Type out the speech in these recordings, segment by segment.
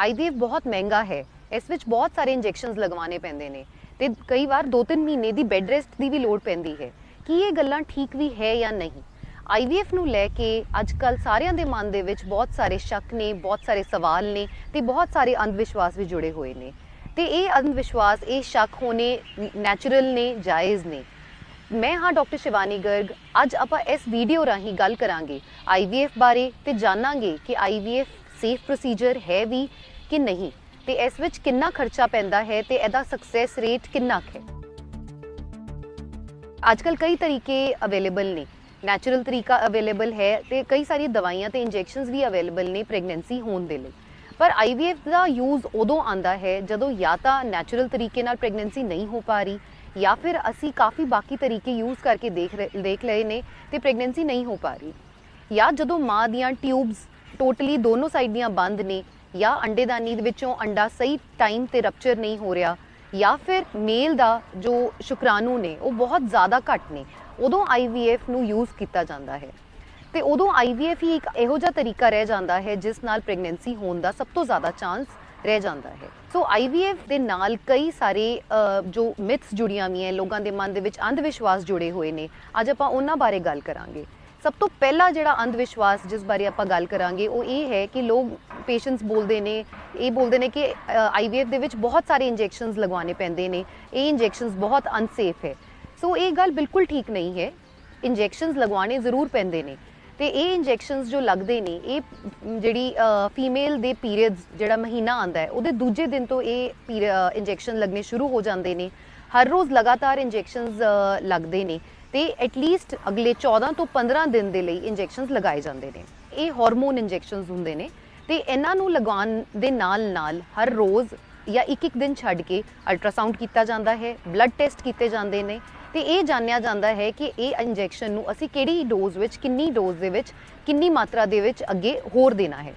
IVF बहुत महंगा है, इस ਵਿੱਚ बहुत सारे इंजैक्शनस लगवाने ਪੈਂਦੇ ਨੇ ਤੇ ਕਈ ਵਾਰ 2-3 ਮਹੀਨੇ ਦੀ ਬੈੱਡ ਰੈਸਟ ਦੀ ਵੀ ਲੋੜ ਪੈਂਦੀ ਹੈ। ਕੀ ਇਹ ਗੱਲਾਂ ਠੀਕ ਵੀ ਹੈ ਜਾਂ ਨਹੀਂ? IVF ਨੂੰ ਲੈ ਕੇ ਅੱਜ ਕੱਲ ਸਾਰਿਆਂ ਦੇ ਮਨ ਦੇ ਵਿੱਚ ਬਹੁਤ ਸਾਰੇ ਸ਼ੱਕ ਨੇ, ਬਹੁਤ ਸਾਰੇ ਸਵਾਲ ਨੇ ਤੇ ਬਹੁਤ ਸਾਰੇ ਅੰਧ ਵਿਸ਼ਵਾਸ ਵੀ ਜੁੜੇ ਹੋਏ ਨੇ ਤੇ ਇਹ ਅੰਧ ਵਿਸ਼ਵਾਸ, ਇਹ ਸ਼ੱਕ ਹੋਣੇ ਨੈਚੁਰਲ ਨੇ, ਜਾਇਜ਼ ਨੇ। मैं हाँ डॉक्टर शिवानी गर्ग। अज आप इस वीडियो राही गल करांगे IVF बारे ते जानांगे कि IVF सेफ प्रोसीजर है भी कि नहीं ते इस विच कितना खर्चा पैंदा है ते इहदा सक्सैस रेट कितना है। आजकल कई तरीके अवेलेबल ने, नैचुरल तरीका अवेलेबल है ते कई सारी दवाइयां ते इंजैक्शनस भी अवेलेबल ने प्रेगनेंसी होने दे लई। पर IVF का यूज़ उदों आंदा है जदों या तो नैचुरल तरीके नाल प्रेगनेंसी नहीं हो पा रही या फिर असी काफ़ी बाकी तरीके यूज़ करके देख लए ने ते प्रेगनेंसी नहीं हो पा रही, या जदों माँ दियाँ ट्यूब्स टोटली दोनों साइड दियाँ बंद ने, या अंडेदानी विचों अंडा सही टाइम ते रप्चर नहीं हो रहा, या फिर मेल दा जो शुक्राणु ने वो बहुत ज़्यादा घट ने, उदों IVF नू यूज़ किया जाता है। तो उदों IVF ही एक इहो जिहा तरीका रह जाता है जिस नाल प्रेगनेंसी होने का सब तो ज़्यादा चांस रह जाता है। सो IVF दे नाल कई सारे जो मिथ्स जुड़ियां हुई हैं, लोगों के मन दे विच अंधविश्वास जुड़े हुए ने, अज आपां उन्हां बारे गल करांगे। सब तो पहला जिहड़ा अंधविश्वास जिस बारे आपां गल करांगे वो ये है कि लोग पेशेंट्स बोलते ने, ये बोलते हैं कि IVF दे विच बहुत सारे इंजैक्शनस लगवाने पैंदे ने, ये इंजैक्शनस बहुत अनसेफ है। सो ये गल बिल्कुल ठीक नहीं है। इंजैक्शनस लगवाने जरूर पैंदे ने ते ये इंजैक्शनस जो लगते ने, ये जिहड़ी फीमेल दे पीरियड्स जिहड़ा महीना आंदा है उहदे दूजे दिन तो ये इंजैक्शन लगने शुरू हो जाते हैं। हर रोज़ लगातार इंजैक्शनस लगते हैं ते एटलीस्ट अगले 14 तो 15 दिन दे लई इंजैक्शनस लगाए जाते हैं। ये हार्मोन इंजैक्शनस हुंदे ने ते इन्हां नूं लगाउण दे नाल नाल हर रोज़ या एक दिन छड्ड के अल्ट्रासाउंड किया जाता है, ब्लड टेस्ट किए जाते हैं तो ये जानिया जाता है कि ये इंजैक्शन नूं असीं किहड़ी डोज विच, किन्नी डोज दे विच, किन्नी मात्रा दे विच अगे होर देना है।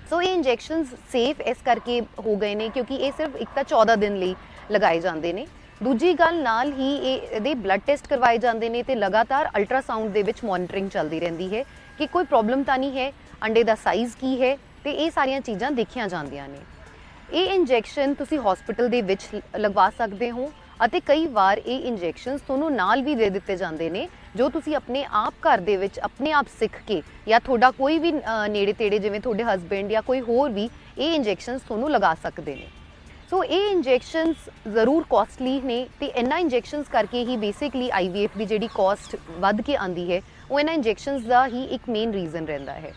सो ये इंजैक्शनस सेफ इस करके हो गए ने क्योंकि ये सिर्फ एक तो 14 दिन लई लगाए जाते हैं। दूजी गल नाल ही ये ब्लड टेस्ट करवाए जाते हैं तो लगातार अल्ट्रासाउंड दे विच मॉनिटरिंग चलती रहती है कि कोई प्रॉब्लम तो नहीं है, अंडे का साइज़ की है, तो ये सारियां चीज़ां देखियां जांदियां ने। ये इंजैक्शन तुसी हॉस्पिटल दे विच लगवा सकते हो ਅਤੇ कई बार ये इंजैक्शनस तुहानूं नाल भी दे दिते जाते हैं जो तुसी अपने आप घर दे विच अपने आप सीख के, या तुहाडा कोई भी नेड़े तेड़े जिवें तुहाडे हसबैंड या कोई होर भी ये इंजैक्शनस तुहानूं लगा सकते हैं। सो ये इंजैक्शनस ज़रूर कॉस्टली ने ते इन्हां इंजैक्शनस करके ही बेसिकली IVF की जिहड़ी कॉस्ट वध के आंदी है वो इन्हां इंजैक्शनस का ही एक मेन रीजन रहिंदा है।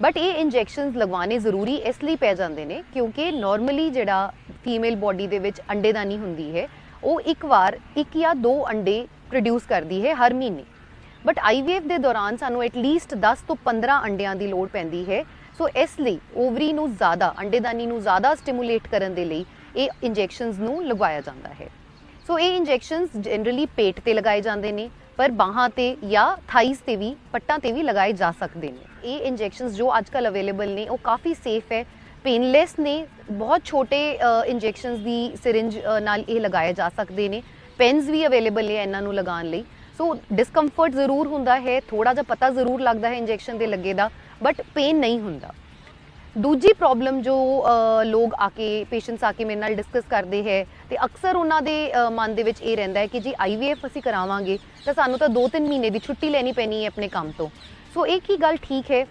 बट ये इंजैक्शनस लगवाने जरूरी इसलिए पै जाते हैं क्योंकि नॉर्मली जिहड़ा फीमेल बॉडी दे विच अंडेदानी हुंदी है वो एक बार 1 या 2 अंडे प्रोड्यूस करती है हर महीने। बट IVF के दौरान सानू एटलीस्ट 10 तो 15 अंडियां की लोड़ पैंदी है। सो इसलिए ओवरी नू ज़्यादा, अंडेदानी नू ज़्यादा स्टिमुलेट करन दे लई ये इंजैक्शनस नू लगवाया जाता है। सो ये इंजैक्शनस जनरली पेट ते लगाए जाते हैं, पर बाहां ते या थाइस ते भी, पट्टां ते भी लगाए जा सकते हैं। ये इंजैक्शनस जो आजकल अवेलेबल ने वो काफ़ी सेफ है, पेनलैस ने, बहुत छोटे इंजैक्शनस की सिरिंज नाल ये लगाए जा सकते हैं। पेन्स भी अवेलेबल है इन्हां नूं लगाउण लई। सो डिस्कंफर्ट जरूर हुंदा है, थोड़ा जिहा पता जरूर लगता है इंजैक्शन दे लगे दा, बट पेन नहीं हुंदा। दूजी प्रॉब्लम जो लोग आके, पेशेंट्स आके मेरे नाल डिस्कस करते हैं तो अक्सर उन्हां दे मन दे विच ये रहिंदा है कि जी IVF असीं करावांगे तो सानूं तां 2-3 महीने की छुट्टी लैनी पैनी है अपने काम तो। सो एक ही गल ठीक है,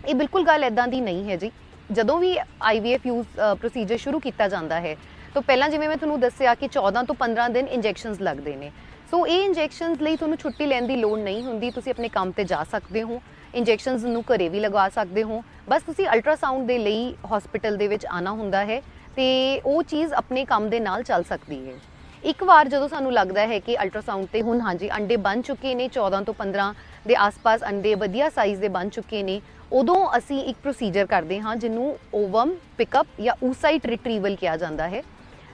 ये बिल्कुल गल इदां दी नहीं है जी। जदों भी IVF यूज़ प्रोसीजर शुरू किया जाता है तो पहला जिवें मैं तुहानूं दस्सिया कि 14 तो 15 दिन इंजैक्शनस लगते हैं। सो ये इंजैक्शनस लई तुहानूं छुट्टी लैण दी लोड़ नहीं हुंदी, तुसीं अपने काम ते जा सकते हो, इंजैक्शनस नूं घरे भी लगा सकते हो। बस तुसीं अल्ट्रासाउंड दे लई हॉस्पिटल दे विच आना हुंदा है ते वो चीज़ अपने काम दे नाल चल सकती है। एक बार जदों सानूं लगदा है कि अल्ट्रासाउंड ते हुण हाँ जी अंडे बन चुके ने, 14 तो 15 के आस पास अंडे वधिया साइज़ के बन चुके हैं, उदों असी एक प्रोसीजर करते हाँ जिन्हों ओवम पिकअप या ऊसाइट रिट्रीवल किया जाता है।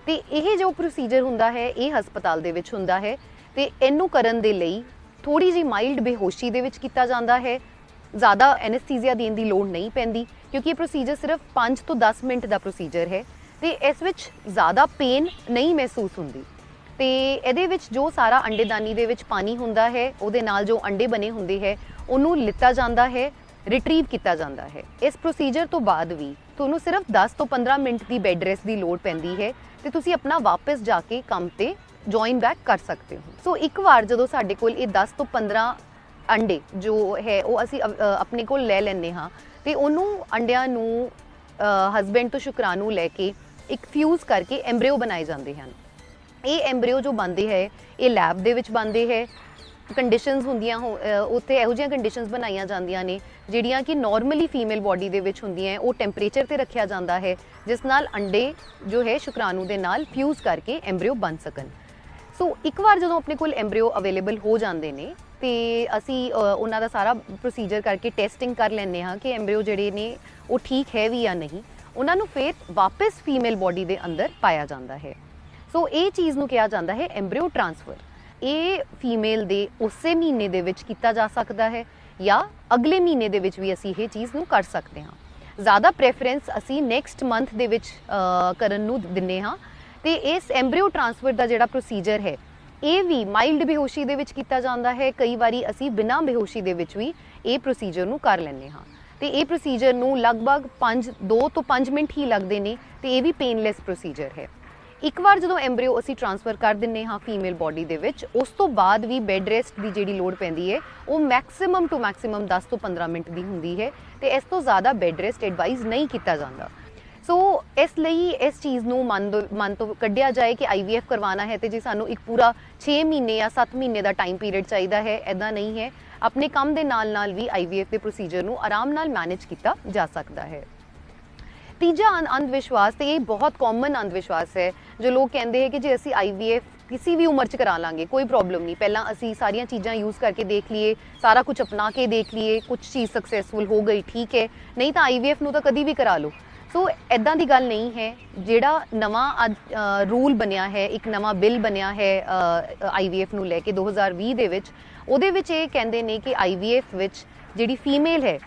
तो यह जो प्रोसीजर हुंदा है ये हस्पताल दे विच हुंदा है ते इनू करन दे लई थोड़ी जी माइल्ड बेहोशी दे विच कीता जांदा है। ज़्यादा एनेस्थीजिया देण दी लोड़ नहीं पैंदी क्योंकि ये प्रोसीजर सिर्फ 5 तो 10 मिनट का प्रोसीजर है तो इस विच ज़्यादा पेन नहीं महसूस हुंदी। तो इहदे विच जो सारा अंडेदानी दे विच पानी हुंदा है उहदे नाल जो अंडे बने हुंदे है उन्होंने लिता जाता है, रिट्रीव किया जाता है। इस प्रोसीजर तो बाद भी ਤੁਹਾਨੂੰ ਸਿਰਫ 10 ਤੋਂ 15 ਮਿੰਟ ਦੀ ਬੈੱਡ ਰੈਸਟ ਦੀ ਲੋੜ ਪੈਂਦੀ ਹੈ ਤੇ ਤੁਸੀਂ ਆਪਣਾ ਵਾਪਸ ਜਾ ਕੇ ਕੰਮ ਤੇ ਜੁਆਇਨ ਬੈਕ ਕਰ ਸਕਦੇ ਹੋ। ਸੋ ਇੱਕ ਵਾਰ ਜਦੋਂ ਸਾਡੇ ਕੋਲ ਇਹ 10 ਤੋਂ 15 ਅੰਡੇ ਜੋ ਹੈ ਉਹ ਅਸੀਂ ਆਪਣੇ ਕੋਲ ਲੈ ਲੈਂਦੇ ਹਾਂ ਤੇ ਉਹਨੂੰ ਅੰਡਿਆਂ ਨੂੰ ਹਸਬੈਂਡ ਤੋਂ ਸ਼ੁਕਰਾਣੂ ਲੈ ਕੇ ਇੱਕ ਫਿਊਜ਼ ਕਰਕੇ ਐਮਬ੍ਰਿਓ ਬਣਾਏ ਜਾਂਦੇ ਹਨ। ਇਹ ਐਮਬ੍ਰਿਓ ਜੋ ਬਣਦੇ ਹੈ ਇਹ ਲੈਬ ਦੇ ਵਿੱਚ ਬਣਦੇ ਹੈ। ਕੰਡੀਸ਼ਨਸ ਹੁੰਦੀਆਂ ਉੱਥੇ ਇਹੋ ਜਿਹੀਆਂ ਕੰਡੀਸ਼ਨਸ ਬਣਾਈਆਂ ਜਾਂਦੀਆਂ ਨੇ ਜਿਹੜੀਆਂ ਕਿ ਨਾਰਮਲੀ ਫੀਮੇਲ ਬੋਡੀ ਦੇ ਵਿੱਚ ਹੁੰਦੀਆਂ। ਉਹ ਟੈਂਪਰੇਚਰ ਤੇ ਰੱਖਿਆ ਜਾਂਦਾ ਹੈ ਜਿਸ ਨਾਲ ਅੰਡੇ ਜੋ ਹੈ ਸ਼ੁਕਰਾਣੂ ਦੇ ਨਾਲ ਫਿਊਜ਼ ਕਰਕੇ ਐਮਬ੍ਰਿਓ ਬਣ ਸਕਣ। ਸੋ ਇੱਕ ਵਾਰ ਜਦੋਂ ਆਪਣੇ ਕੋਲ ਐਮਬ੍ਰਿਓ ਅਵੇਲੇਬਲ ਹੋ ਜਾਂਦੇ ਨੇ ਤੇ ਅਸੀਂ ਉਹਨਾਂ ਦਾ ਸਾਰਾ ਪ੍ਰੋਸੀਜਰ ਕਰਕੇ ਟੈਸਟਿੰਗ ਕਰ ਲੈਂਦੇ ਹਾਂ ਕਿ ਐਮਬ੍ਰਿਓ ਜਿਹੜੇ ਨੇ ਉਹ ਠੀਕ ਹੈ ਵੀ ਜਾਂ ਨਹੀਂ। ਉਹਨਾਂ ਨੂੰ ਫਿਰ ਵਾਪਸ ਫੀਮੇਲ ਬੋਡੀ ਦੇ ਅੰਦਰ ਪਾਇਆ ਜਾਂਦਾ ਹੈ। ਸੋ ਇਹ ਚੀਜ਼ ਨੂੰ ਕਿਹਾ ਜਾਂਦਾ ਹੈ ਐਮਬ੍ਰਿਓ ਟ੍ਰਾਂਸਫਰ। ਇਹ ਫੀਮੇਲ ਦੇ ਉਸੇ ਮਹੀਨੇ ਦੇ ਵਿੱਚ ਕੀਤਾ ਜਾ ਸਕਦਾ ਹੈ ਜਾਂ ਅਗਲੇ ਮਹੀਨੇ ਦੇ ਵਿੱਚ ਵੀ ਅਸੀਂ ਇਹ ਚੀਜ਼ ਨੂੰ ਕਰ ਸਕਦੇ ਹਾਂ। ਜ਼ਿਆਦਾ ਪ੍ਰੈਫਰੈਂਸ ਅਸੀਂ ਨੈਕਸਟ ਮੰਥ ਦੇ ਵਿੱਚ ਕਰਨ ਨੂੰ ਦਿੰਦੇ ਹਾਂ। ਤੇ ਇਸ ਐਮਬ੍ਰਿਓ ਟ੍ਰਾਂਸਫਰ ਦਾ ਜਿਹੜਾ ਪ੍ਰੋਸੀਜਰ ਹੈ ਇਹ ਵੀ ਮਾਈਲਡ ਬੇਹੋਸ਼ੀ ਦੇ ਵਿੱਚ ਕੀਤਾ ਜਾਂਦਾ ਹੈ। ਕਈ ਵਾਰੀ ਅਸੀਂ ਬਿਨਾਂ ਬੇਹੋਸ਼ੀ ਦੇ ਵਿੱਚ ਵੀ ਇਹ ਪ੍ਰੋਸੀਜਰ ਨੂੰ ਕਰ ਲੈਂਦੇ ਹਾਂ ਤੇ ਇਹ ਪ੍ਰੋਸੀਜਰ ਨੂੰ ਲਗਭਗ 2 ਤੋਂ 5 ਮਿੰਟ ਹੀ ਲੱਗਦੇ ਨੇ ਤੇ ਇਹ ਵੀ ਪੇਨਲੈਸ ਪ੍ਰੋਸੀਜਰ ਹੈ। ਇੱਕ ਵਾਰ ਜਦੋਂ ਐਮਬ੍ਰਿਓ ਅਸੀਂ ਟ੍ਰਾਂਸਫਰ ਕਰ ਦਿੰਦੇ ਹਾਂ ਫੀਮੇਲ ਬੋਡੀ ਦੇ ਵਿੱਚ ਉਸ ਤੋਂ ਬਾਅਦ ਵੀ ਬੈੱਡ ਰੈਸਟ ਦੀ ਜਿਹੜੀ ਲੋੜ ਪੈਂਦੀ ਹੈ ਉਹ ਮੈਕਸਿਮਮ ਟੂ ਮੈਕਸਿਮਮ 10 ਤੋਂ 15 ਮਿੰਟ ਦੀ ਹੁੰਦੀ ਹੈ ਤੇ ਇਸ ਤੋਂ ਜ਼ਿਆਦਾ ਬੈੱਡ ਰੈਸਟ ਐਡਵਾਈਜ਼ ਨਹੀਂ ਕੀਤਾ ਜਾਂਦਾ। ਸੋ ਇਸ ਲਈ ਇਸ ਚੀਜ਼ ਨੂੰ ਮਨ ਤੋਂ ਕੱਢਿਆ ਜਾਏ ਕਿ IVF ਕਰਵਾਉਣਾ ਹੈ ਤੇ ਜੇ ਸਾਨੂੰ ਇੱਕ ਪੂਰਾ 6 ਮਹੀਨੇ ਜਾਂ 7 ਮਹੀਨੇ ਦਾ ਟਾਈਮ ਪੀਰੀਅਡ ਚਾਹੀਦਾ ਹੈ, ਇੱਦਾਂ ਨਹੀਂ ਹੈ। ਆਪਣੇ ਕੰਮ ਦੇ ਨਾਲ ਵੀ IVF ਦੇ ਪ੍ਰੋਸੀਜਰ ਨੂੰ ਆਰਾਮ ਨਾਲ ਮੈਨੇਜ ਕੀਤਾ ਜਾ ਸਕਦਾ ਹੈ। ਤੀਜਾ ਅੰਧ ਵਿਸ਼ਵਾਸ ਤੇ ਇਹ ਬਹੁਤ ਕਾਮਨ ਅੰਧ ਵਿਸ਼ਵਾਸ ਹੈ ਜੋ ਲੋਕ ਕਹਿੰਦੇ ਹੈ ਕਿ ਜੇ ਅਸੀਂ IVF ਕਿਸੇ ਵੀ ਉਮਰ 'ਚ ਕਰਾ ਲਾਂਗੇ ਕੋਈ ਪ੍ਰੋਬਲਮ ਨਹੀਂ, ਪਹਿਲਾਂ ਅਸੀਂ ਸਾਰੀਆਂ ਚੀਜ਼ਾਂ ਯੂਜ਼ ਕਰਕੇ ਦੇਖ ਲਈਏ, ਸਾਰਾ ਕੁਝ ਅਪਣਾ ਕੇ ਦੇਖ ਲਈਏ, ਕੁਝ ਚੀਜ਼ ਸਕਸੈਸਫੁਲ ਹੋ ਗਈ ਠੀਕ ਹੈ, ਨਹੀਂ ਤਾਂ IVF ਨੂੰ ਤਾਂ ਕਦੀ ਵੀ ਕਰਾ ਲਓ। ਸੋ ਇੱਦਾਂ ਦੀ ਗੱਲ ਨਹੀਂ ਹੈ। ਜਿਹੜਾ ਨਵਾਂ ਰੂਲ ਬਣਿਆ ਹੈ, ਇੱਕ ਨਵਾਂ ਬਿੱਲ ਬਣਿਆ ਹੈ IVF ਨੂੰ ਲੈ ਕੇ 2020 ਦੇ ਵਿੱਚ, ਉਹਦੇ ਵਿੱਚ ਇਹ ਕਹਿੰਦੇ ਨੇ ਕਿ IVF ਵਿੱਚ ਜਿਹੜੀ ਫੀਮੇਲ ਹੈ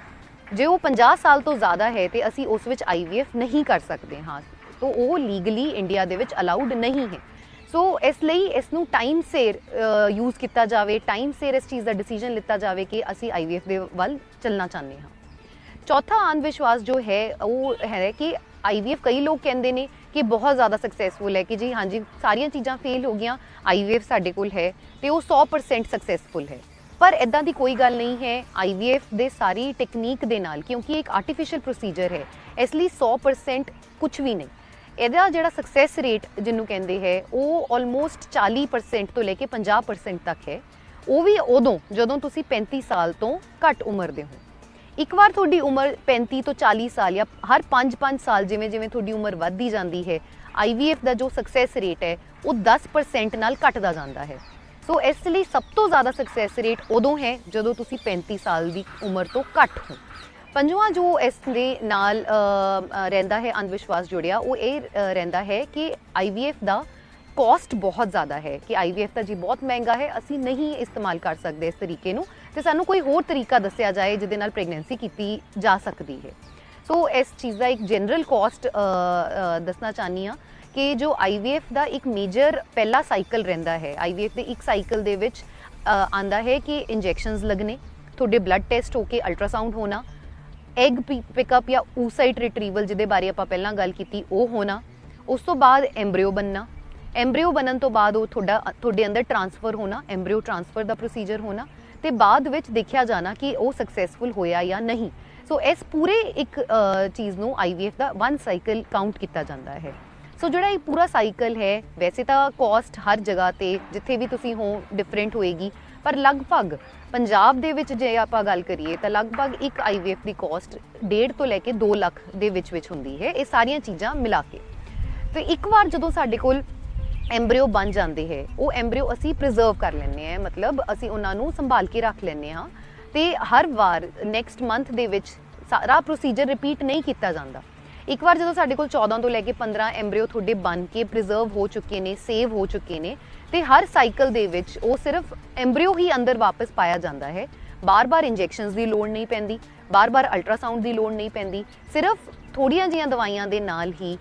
ਜੇ ਉਹ 50 ਸਾਲ ਤੋਂ ਜ਼ਿਆਦਾ ਹੈ ਤੇ ਅਸੀਂ ਉਸ ਵਿੱਚ IVF ਨਹੀਂ ਕਰ ਸਕਦੇ ਹਾਂ। ਤਾਂ ਉਹ ਲੀਗਲੀ ਇੰਡੀਆ ਦੇ ਵਿੱਚ ਅਲਾਉਡ ਨਹੀਂ ਹੈ। ਸੋ ਇਸ ਲਈ ਇਸ ਨੂੰ ਟਾਈਮ ਸਿਰ ਯੂਜ਼ ਕੀਤਾ ਜਾਵੇ, ਟਾਈਮ ਸਿਰ ਇਸ ਚੀਜ਼ ਦਾ ਡਿਸੀਜਨ ਲਿੱਤਾ ਜਾਵੇ ਕਿ ਅਸੀਂ IVF ਦੇ ਵੱਲ ਚੱਲਣਾ ਚਾਹੁੰਦੇ ਹਾਂ। ਚੌਥਾ ਅੰਧ ਵਿਸ਼ਵਾਸ ਜੋ ਹੈ ਉਹ ਹੈ ਕਿ IVF ਕਈ ਲੋਕ ਕਹਿੰਦੇ ਨੇ ਕਿ ਬਹੁਤ ਜ਼ਿਆਦਾ ਸਕਸੈਸਫੁਲ ਹੈ ਕਿ ਜੀ ਹਾਂਜੀ ਸਾਰੀਆਂ ਚੀਜ਼ਾਂ ਫੇਲ ਹੋ ਗਈਆਂ, IVF ਸਾਡੇ ਕੋਲ ਹੈ ਤੇ ਉਹ 100% ਸਕਸੈਸਫੁਲ ਹੈ। ਪਰ ਇੱਦਾਂ ਦੀ ਕੋਈ ਗੱਲ ਨਹੀਂ ਹੈ। IVF ਦੇ ਸਾਰੀ ਟੈਕਨੀਕ ਦੇ ਨਾਲ, ਕਿਉਂਕਿ ਇੱਕ ਆਰਟੀਫੀਸ਼ੀਅਲ ਪ੍ਰੋਸੀਜਰ ਹੈ, ਇਸ ਲਈ 100% ਕੁਝ ਵੀ ਨਹੀਂ। ਇਹਦਾ ਜਿਹੜਾ ਸਕਸੈਸ ਰੇਟ ਜਿਹਨੂੰ ਕਹਿੰਦੇ ਹੈ ਉਹ ਆਲਮੋਸਟ 40% ਤੋਂ ਲੈ ਕੇ 50% ਤੱਕ ਹੈ। ਉਹ ਵੀ ਉਦੋਂ ਜਦੋਂ ਤੁਸੀਂ 35 ਸਾਲ ਤੋਂ ਘੱਟ ਉਮਰ ਦੇ ਹੋ। ਇੱਕ ਵਾਰ ਤੁਹਾਡੀ ਉਮਰ 35 ਤੋਂ 40 ਸਾਲ ਜਾਂ ਹਰ 5-5 ਸਾਲ ਜਿਵੇਂ ਜਿਵੇਂ ਤੁਹਾਡੀ ਉਮਰ ਵੱਧਦੀ ਜਾਂਦੀ ਹੈ IVF ਦਾ ਜੋ ਸਕਸੈਸ ਰੇਟ ਹੈ ਉਹ 10% ਨਾਲ ਘਟਦਾ ਜਾਂਦਾ ਹੈ। ਸੋ ਇਸ ਲਈ ਸਭ ਤੋਂ ਜ਼ਿਆਦਾ ਸਕਸੈਸ ਰੇਟ ਉਦੋਂ ਹੈ ਜਦੋਂ ਤੁਸੀਂ 35 ਸਾਲ ਦੀ ਉਮਰ ਤੋਂ ਘੱਟ ਹੋ। ਪੰਜਵਾਂ ਜੋ ਇਸ ਦੇ ਨਾਲ ਰਹਿੰਦਾ ਹੈ ਅੰਧ ਵਿਸ਼ਵਾਸ ਜੁੜਿਆ ਉਹ ਇਹ ਰਹਿੰਦਾ ਹੈ ਕਿ IVF ਦਾ ਕੋਸਟ ਬਹੁਤ ਜ਼ਿਆਦਾ ਹੈ ਕਿ IVF ਤਾਂ ਜੀ ਬਹੁਤ ਮਹਿੰਗਾ ਹੈ, ਅਸੀਂ ਨਹੀਂ ਇਸਤੇਮਾਲ ਕਰ ਸਕਦੇ ਇਸ ਤਰੀਕੇ ਨੂੰ ਤੇ ਸਾਨੂੰ ਕੋਈ ਹੋਰ ਤਰੀਕਾ ਦੱਸਿਆ ਜਾਏ ਜਿਹਦੇ ਨਾਲ ਪ੍ਰੈਗਨੈਂਸੀ ਕੀਤੀ ਜਾ ਸਕਦੀ ਹੈ। ਸੋ ਇਸ ਚੀਜ਼ ਦਾ ਇੱਕ ਜਨਰਲ ਕੋਸਟ ਦੱਸਣਾ ਚਾਹੁੰਦੀ ਹਾਂ ਕਿ ਜੋ IVF ਦਾ ਇੱਕ ਮੇਜਰ ਪਹਿਲਾ ਸਾਈਕਲ ਰਹਿੰਦਾ ਹੈ। IVF ਦੇ ਇੱਕ ਸਾਈਕਲ ਦੇ ਵਿੱਚ ਆਂਦਾ ਹੈ ਕਿ ਇੰਜੈਕਸ਼ਨਸ ਲੱਗਣੇ, ਤੁਹਾਡੇ ਬਲੱਡ ਟੈਸਟ ਹੋ ਕੇ ਅਲਟਰਾਸਾਊਂਡ ਹੋਣਾ, ਐਗ ਪਿਕਅਪ ਜਾਂ ਓਸਾਈਟ ਰਿਟਰੀਵਲ ਜਿਹਦੇ ਬਾਰੇ ਆਪਾਂ ਪਹਿਲਾਂ ਗੱਲ ਕੀਤੀ ਉਹ ਹੋਣਾ, ਉਸ ਤੋਂ ਬਾਅਦ ਐਮਬ੍ਰਿਓ ਬਣਨਾ, ਐਮਬ੍ਰਿਓ ਬਣਨ ਤੋਂ ਬਾਅਦ ਉਹ ਤੁਹਾਡੇ ਅੰਦਰ ਟ੍ਰਾਂਸਫਰ ਹੋਣਾ, ਐਮਬ੍ਰਿਓ ਟ੍ਰਾਂਸਫਰ ਦਾ ਪ੍ਰੋਸੀਜਰ ਹੋਣਾ ਤੇ ਬਾਅਦ ਵਿੱਚ ਦੇਖਿਆ ਜਾਣਾ ਕਿ ਉਹ ਸਕਸੈਸਫੁਲ ਹੋਇਆ ਜਾਂ ਨਹੀਂ। ਸੋ ਇਸ ਪੂਰੇ ਇੱਕ ਚੀਜ਼ ਨੂੰ IVF ਦਾ 1 ਸਾਈਕਲ ਕਾਊਂਟ ਕੀਤਾ ਜਾਂਦਾ ਹੈ। ਸੋ ਜਿਹੜਾ ਇਹ ਪੂਰਾ ਸਾਈਕਲ ਹੈ ਵੈਸੇ ਤਾਂ ਕੋਸਟ ਹਰ ਜਗ੍ਹਾ ਤੇ ਜਿੱਥੇ ਵੀ ਤੁਸੀਂ ਹੋ ਡਿਫਰੈਂਟ ਹੋਏਗੀ, ਪਰ ਲਗਭਗ ਪੰਜਾਬ ਦੇ ਵਿੱਚ ਜੇ ਆਪਾਂ ਗੱਲ ਕਰੀਏ ਤਾਂ ਲਗਭਗ ਇੱਕ IVF ਦੀ ਕੋਸਟ 1.5 ਤੋਂ ਲੈ ਕੇ 2 ਲੱਖ ਦੇ ਵਿੱਚ ਹੁੰਦੀ ਹੈ, ਇਹ ਸਾਰੀਆਂ ਚੀਜ਼ਾਂ ਮਿਲਾ ਕੇ। ਤੇ ਇੱਕ ਵਾਰ ਜਦੋਂ ਸਾਡੇ ਕੋਲ ਐਮਬ੍ਰਿਓ ਬਣ ਜਾਂਦੇ ਹੈ ਉਹ ਐਮਬ੍ਰਿਓ ਅਸੀਂ ਪ੍ਰੀਜ਼ਰਵ ਕਰ ਲੈਂਦੇ ਹਾਂ, ਮਤਲਬ ਅਸੀਂ ਉਹਨਾਂ ਨੂੰ ਸੰਭਾਲ ਕੇ ਰੱਖ ਲੈਂਦੇ ਹਾਂ ਤੇ ਹਰ ਵਾਰ ਨੈਕਸਟ ਮੰਥ ਦੇ ਵਿੱਚ ਸਾਰਾ ਪ੍ਰੋਸੀਜਰ ਰਿਪੀਟ ਨਹੀਂ ਕੀਤਾ ਜਾਂਦਾ। ਇੱਕ ਵਾਰ ਜਦੋਂ ਸਾਡੇ ਕੋਲ 14 ਤੋਂ ਲੈ ਕੇ 15 ਐਮਬ੍ਰਿਓ ਤੁਹਾਡੇ ਬਣ ਕੇ ਪ੍ਰੀਜ਼ਰਵ ਹੋ ਚੁੱਕੇ ਨੇ, ਸੇਵ ਹੋ ਚੁੱਕੇ ਨੇ ਤੇ ਹਰ ਸਾਈਕਲ ਦੇ ਵਿੱਚ ਉਹ ਸਿਰਫ ਐਮਬ੍ਰਿਓ ਹੀ ਅੰਦਰ ਵਾਪਸ ਪਾਇਆ ਜਾਂਦਾ ਹੈ। ਬਾਰ-ਬਾਰ ਇੰਜੈਕਸ਼ਨਸ ਦੀ ਲੋੜ ਨਹੀਂ ਪੈਂਦੀ, ਬਾਰ-ਬਾਰ ਅਲਟਰਾਸਾਊਂਡ ਦੀ ਲੋੜ ਨਹੀਂ ਪੈਂਦੀ, ਸਿਰਫ ਥੋੜੀਆਂ ਜਿਹੀਆਂ ਦਵਾਈਆਂ ਦੇ ਨਾਲ ਹੀ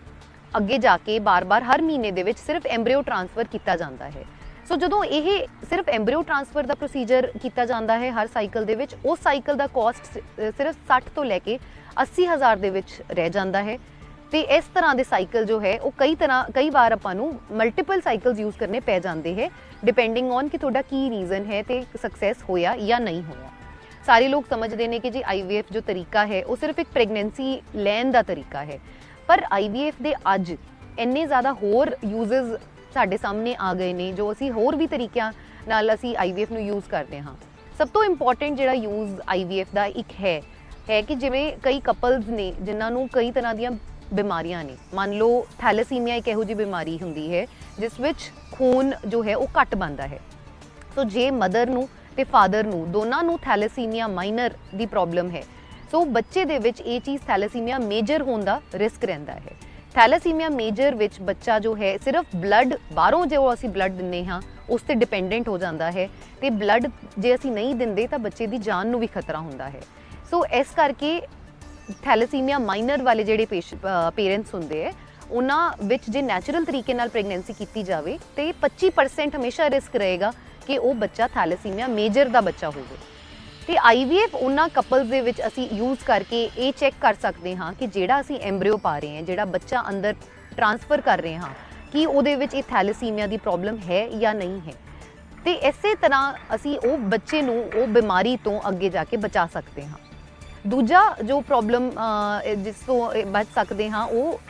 ਅੱਗੇ ਜਾ ਕੇ ਬਾਰ-ਬਾਰ ਹਰ ਮਹੀਨੇ ਦੇ ਵਿੱਚ ਸਿਰਫ ਐਮਬ੍ਰਿਓ ਟ੍ਰਾਂਸਫਰ ਕੀਤਾ ਜਾਂਦਾ ਹੈ। ਸੋ ਜਦੋਂ ਇਹ ਸਿਰਫ ਐਮਬ੍ਰਿਓ ਟ੍ਰਾਂਸਫਰ ਦਾ ਪ੍ਰੋਸੀਜਰ ਕੀਤਾ ਜਾਂਦਾ ਹੈ ਹਰ ਸਾਈਕਲ ਦੇ ਵਿੱਚ, ਉਸ ਸਾਈਕਲ ਦਾ ਕੋਸਟ ਸਿਰਫ 60 ਤੋਂ ਲੈ ਕੇ 80,000 ਦੇ ਵਿੱਚ ਰਹਿ ਜਾਂਦਾ ਹੈ। ਤੇ ਇਸ ਤਰ੍ਹਾਂ ਦੇ ਸਾਈਕਲ ਜੋ ਹੈ ਉਹ ਕਈ ਵਾਰ ਆਪਾਂ ਨੂੰ ਮਲਟੀਪਲ ਸਾਈਕਲਸ ਯੂਜ਼ ਕਰਨੇ ਪੈ ਜਾਂਦੇ ਹੈ, ਡਿਪੈਂਡਿੰਗ ਔਨ ਕਿ ਤੁਹਾਡਾ ਕੀ ਰੀਜ਼ਨ ਹੈ ਤੇ ਸਕਸੈਸ ਹੋਇਆ ਜਾਂ ਨਹੀਂ ਹੋਇਆ। ਸਾਰੇ ਲੋਕ ਸਮਝਦੇ ਨੇ ਕਿ ਜੀ IVF ਜੋ ਤਰੀਕਾ ਹੈ ਉਹ ਸਿਰਫ ਇੱਕ ਪ੍ਰੈਗਨੈਂਸੀ ਲੈਣ ਦਾ ਤਰੀਕਾ ਹੈ, ਪਰ IVF ਦੇ ਅੱਜ ਇੰਨੇ ਜ਼ਿਆਦਾ ਹੋਰ ਯੂਜ਼ਸ ਸਾਡੇ ਸਾਹਮਣੇ ਆ ਗਏ ਨੇ ਜੋ ਅਸੀਂ ਹੋਰ ਵੀ ਤਰੀਕਿਆਂ ਨਾਲ ਅਸੀਂ IVF ਨੂੰ ਯੂਜ਼ ਕਰਦੇ ਹਾਂ। ਸਭ ਤੋਂ ਇੰਪੋਰਟੈਂਟ ਜਿਹੜਾ ਯੂਜ਼ IVF ਦਾ ਇੱਕ ਹੈ ਕਿ ਜਿਵੇਂ ਕਈ ਕਪਲਸ ਨੇ ਜਿਨ੍ਹਾਂ ਨੂੰ ਕਈ ਤਰ੍ਹਾਂ ਦੀਆਂ ਬਿਮਾਰੀਆਂ ਨੇ, ਮੰਨ ਲਓ ਥੈਲੇਸੀਮੀਆ ਇੱਕ ਇਹੋ ਜਿਹੀ ਬਿਮਾਰੀ ਹੁੰਦੀ ਹੈ ਜਿਸ ਵਿੱਚ ਖੂਨ ਜੋ ਹੈ ਉਹ ਘੱਟ ਬਣਦਾ ਹੈ। ਸੋ ਜੇ ਮਦਰ ਨੂੰ ਤੇ ਫਾਦਰ ਨੂੰ ਦੋਨਾਂ ਨੂੰ ਥੈਲੇਸੀਮੀਆ ਮਾਈਨਰ ਦੀ ਪ੍ਰੋਬਲਮ ਹੈ, ਸੋ ਬੱਚੇ ਦੇ ਵਿੱਚ ਇਹ ਚੀਜ਼ ਥੈਲੇਸੀਮੀਆ ਮੇਜਰ ਹੋਣ ਦਾ ਰਿਸਕ ਰਹਿੰਦਾ ਹੈ। ਥੈਲੇਸੀਮੀਆ ਮੇਜਰ ਵਿੱਚ ਬੱਚਾ ਜੋ ਹੈ ਸਿਰਫ ਬਲੱਡ ਬਾਹਰੋਂ ਜੋ ਅਸੀਂ ਬਲੱਡ ਦਿੰਦੇ ਹਾਂ ਉਸ ਤੇ ਡਿਪੈਂਡੈਂਟ ਹੋ ਜਾਂਦਾ ਹੈ, ਤੇ ਬਲੱਡ ਜੇ ਅਸੀਂ ਨਹੀਂ ਦਿੰਦੇ ਤਾਂ ਬੱਚੇ ਦੀ ਜਾਨ ਨੂੰ ਵੀ ਖਤਰਾ ਹੁੰਦਾ ਹੈ। ਸੋ ਇਸ ਕਰਕੇ ਥੈਲੇਸੀਮੀਆ ਮਾਈਨਰ ਵਾਲੇ ਜਿਹੜੇ ਪੇਰੈਂਟਸ ਹੁੰਦੇ ਹੈ ਉਹਨਾਂ ਵਿੱਚ ਜੇ ਨੈਚੁਰਲ ਤਰੀਕੇ ਨਾਲ ਪ੍ਰੈਗਨੈਂਸੀ ਕੀਤੀ ਜਾਵੇ ਤੇ 25% ਹਮੇਸ਼ਾ ਰਿਸਕ ਰਹੇਗਾ ਕਿ ਉਹ ਬੱਚਾ ਥੈਲੇਸੀਮੀਆ ਮੇਜਰ ਦਾ ਬੱਚਾ ਹੋਵੇ। ਤੇ IVF ਉਹਨਾਂ ਕਪਲਸ ਦੇ ਵਿੱਚ ਅਸੀਂ ਯੂਜ਼ ਕਰਕੇ ਇਹ ਚੈੱਕ ਕਰ ਸਕਦੇ ਹਾਂ ਕਿ ਜਿਹੜਾ ਅਸੀਂ ਐਮਬ੍ਰਿਓ ਪਾ ਰਹੇ ਹਾਂ, ਜਿਹੜਾ ਬੱਚਾ ਅੰਦਰ ਟ੍ਰਾਂਸਫਰ ਕਰ ਰਹੇ ਹਾਂ, ਕਿ ਉਹਦੇ ਵਿੱਚ ਇਹ ਥੈਲੇਸੀਮੀਆ ਦੀ ਪ੍ਰੋਬਲਮ ਹੈ ਜਾਂ ਨਹੀਂ ਹੈ। ਤੇ ਇਸੇ ਤਰ੍ਹਾਂ ਅਸੀਂ ਉਹ ਬੱਚੇ ਨੂੰ ਉਹ ਬਿਮਾਰੀ ਤੋਂ ਅੱਗੇ ਜਾ ਕੇ ਬਚਾ ਸਕਦੇ ਹਾਂ। ਦੂਜਾ ਜੋ ਪ੍ਰੋਬਲਮ ਜਿਸ ਤੋਂ ਬਚ ਸਕਦੇ ਹਾਂ ਉਹ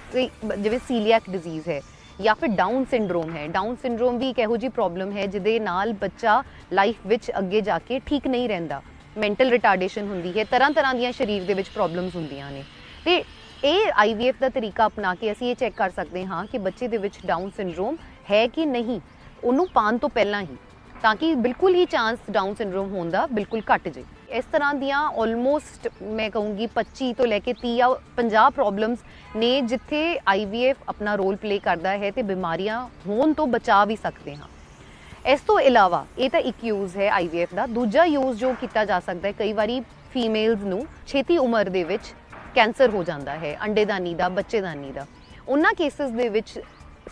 ਜਿਵੇਂ ਸੀਲੀਐਕ ਡਿਜ਼ੀਜ਼ ਹੈ ਜਾਂ ਫਿਰ ਡਾਊਨ ਸਿੰਡਰੋਮ ਹੈ। ਡਾਊਨ ਸਿੰਡਰੋਮ ਵੀ ਇੱਕ ਇਹੋ ਜਿਹੀ ਪ੍ਰੋਬਲਮ ਹੈ ਜਿਹਦੇ ਨਾਲ ਬੱਚਾ ਲਾਈਫ ਵਿੱਚ ਅੱਗੇ ਜਾ ਕੇ ਠੀਕ ਨਹੀਂ ਰਹਿੰਦਾ, ਮੈਂਟਲ ਰਿਟਾਰਡੇਸ਼ਨ ਹੁੰਦੀ ਹੈ, ਤਰ੍ਹਾਂ ਦੀਆਂ ਸਰੀਰ ਦੇ ਵਿੱਚ ਪ੍ਰੋਬਲਮਸ ਹੁੰਦੀਆਂ ਨੇ। ਤੇ ਇਹ IVF ਦਾ ਤਰੀਕਾ ਅਪਣਾ ਕੇ ਅਸੀਂ ਇਹ ਚੈੱਕ ਕਰ ਸਕਦੇ ਹਾਂ ਕਿ ਬੱਚੇ ਦੇ ਵਿੱਚ ਡਾਊਨ ਸਿੰਡਰੋਮ ਹੈ ਕਿ ਨਹੀਂ, ਉਹਨੂੰ ਪਾਉਣ ਤੋਂ ਪਹਿਲਾਂ ਹੀ, ਤਾਂ ਕਿ ਬਿਲਕੁਲ ਹੀ ਚਾਂਸ ਡਾਊਨ ਸਿੰਡਰੋਮ ਹੋਣ ਦਾ ਬਿਲਕੁਲ ਘਟ ਜੇ। ਇਸ ਤਰ੍ਹਾਂ ਦੀਆਂ ਆਲਮੋਸਟ ਮੈਂ ਕਹੂੰਗੀ 25 ਤੋਂ ਲੈ ਕੇ 30 ਜਾਂ 50 ਪ੍ਰੋਬਲਮਸ ਨੇ ਜਿੱਥੇ IVF ਆਪਣਾ ਰੋਲ ਪਲੇ ਕਰਦਾ ਹੈ ਤੇ ਬਿਮਾਰੀਆਂ ਹੋਣ ਤੋਂ ਬਚਾ ਵੀ ਸਕਦੇ ਹਾਂ। ਇਸ ਤੋਂ ਇਲਾਵਾ ਇਹ ਤਾਂ ਇੱਕ ਯੂਜ਼ ਹੈ IVF ਦਾ। ਦੂਜਾ ਯੂਜ਼ ਜੋ ਕੀਤਾ ਜਾ ਸਕਦਾ ਹੈ, ਕਈ ਵਾਰੀ ਫੀਮੇਲਸ ਨੂੰ ਛੇਤੀ ਉਮਰ ਦੇ ਵਿੱਚ ਕੈਂਸਰ ਹੋ ਜਾਂਦਾ ਹੈ, ਅੰਡੇਦਾਨੀ ਦਾ, ਬੱਚੇਦਾਨੀ ਦਾ। ਉਹਨਾਂ ਕੇਸਿਸ ਦੇ ਵਿੱਚ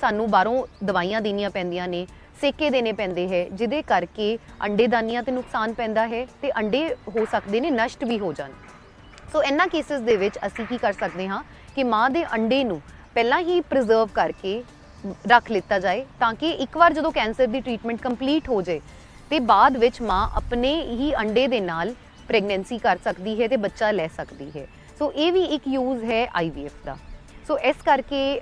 ਸਾਨੂੰ ਬਾਹਰੋਂ ਦਵਾਈਆਂ ਦੇਣੀਆਂ ਪੈਂਦੀਆਂ ਨੇ, ਸੇਕੇ ਦੇਣੇ ਪੈਂਦੇ ਹੈ, ਜਿਹਦੇ ਕਰਕੇ ਅੰਡੇਦਾਨੀਆਂ ਤੇ ਨੁਕਸਾਨ ਪੈਂਦਾ ਹੈ ਤੇ ਅੰਡੇ ਹੋ ਸਕਦੇ ਨੇ ਨਸ਼ਟ ਵੀ ਹੋ ਜਾਣ। ਸੋ ਇਹਨਾਂ ਕੇਸਿਸ ਦੇ ਵਿੱਚ ਅਸੀਂ ਕੀ ਕਰ ਸਕਦੇ ਹਾਂ ਕਿ ਮਾਂ ਦੇ ਅੰਡੇ ਨੂੰ ਪਹਿਲਾਂ ਹੀ ਪ੍ਰੀਜ਼ਰਵ ਕਰਕੇ ਰੱਖ ਲਿੱਤਾ ਜਾਏ, ਤਾਂ ਕਿ ਇੱਕ ਵਾਰ ਜਦੋਂ ਕੈਂਸਰ ਦੀ ਟ੍ਰੀਟਮੈਂਟ ਕੰਪਲੀਟ ਹੋ ਜਾਏ ਤੇ ਬਾਅਦ ਵਿੱਚ ਮਾਂ ਆਪਣੇ ਹੀ ਅੰਡੇ ਦੇ ਨਾਲ ਪ੍ਰੈਗਨੈਂਸੀ ਕਰ ਸਕਦੀ ਹੈ ਤੇ ਬੱਚਾ ਲੈ ਸਕਦੀ ਹੈ। ਸੋ ਇਹ ਵੀ ਇੱਕ ਯੂਜ਼ ਹੈ IVF ਦਾ। ਸੋ ਇਸ ਕਰਕੇ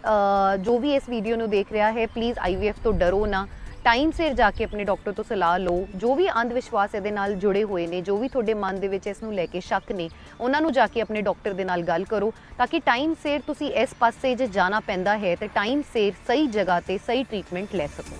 ਜੋ ਵੀ ਇਸ ਵੀਡੀਓ ਨੂੰ ਦੇਖ ਰਿਹਾ ਹੈ, ਪਲੀਜ਼ IVF ਤੋਂ ਡਰੋ ਨਾ, ਟਾਈਮ ਸਿਰ ਜਾ ਕੇ ਆਪਣੇ ਡਾਕਟਰ ਤੋਂ ਸਲਾਹ ਲਓ। ਜੋ ਵੀ ਅੰਧ ਵਿਸ਼ਵਾਸ ਇਹਦੇ ਨਾਲ ਜੁੜੇ ਹੋਏ ਨੇ, ਜੋ ਵੀ ਤੁਹਾਡੇ ਮਨ ਦੇ ਵਿੱਚ ਇਸ ਨੂੰ ਲੈ ਕੇ ਸ਼ੱਕ ਨੇ, ਉਹਨਾਂ ਨੂੰ ਜਾ ਕੇ ਆਪਣੇ ਡਾਕਟਰ ਦੇ ਨਾਲ ਗੱਲ ਕਰੋ, ਤਾਂ ਕਿ ਟਾਈਮ ਸਿਰ ਤੁਸੀਂ ਇਸ ਪਾਸੇ ਜੇ ਜਾਣਾ ਪੈਂਦਾ ਹੈ ਤੇ ਟਾਈਮ ਸਿਰ ਸਹੀ ਜਗ੍ਹਾ ਤੇ ਸਹੀ ਟ੍ਰੀਟਮੈਂਟ ਲੈ ਸਕੋ।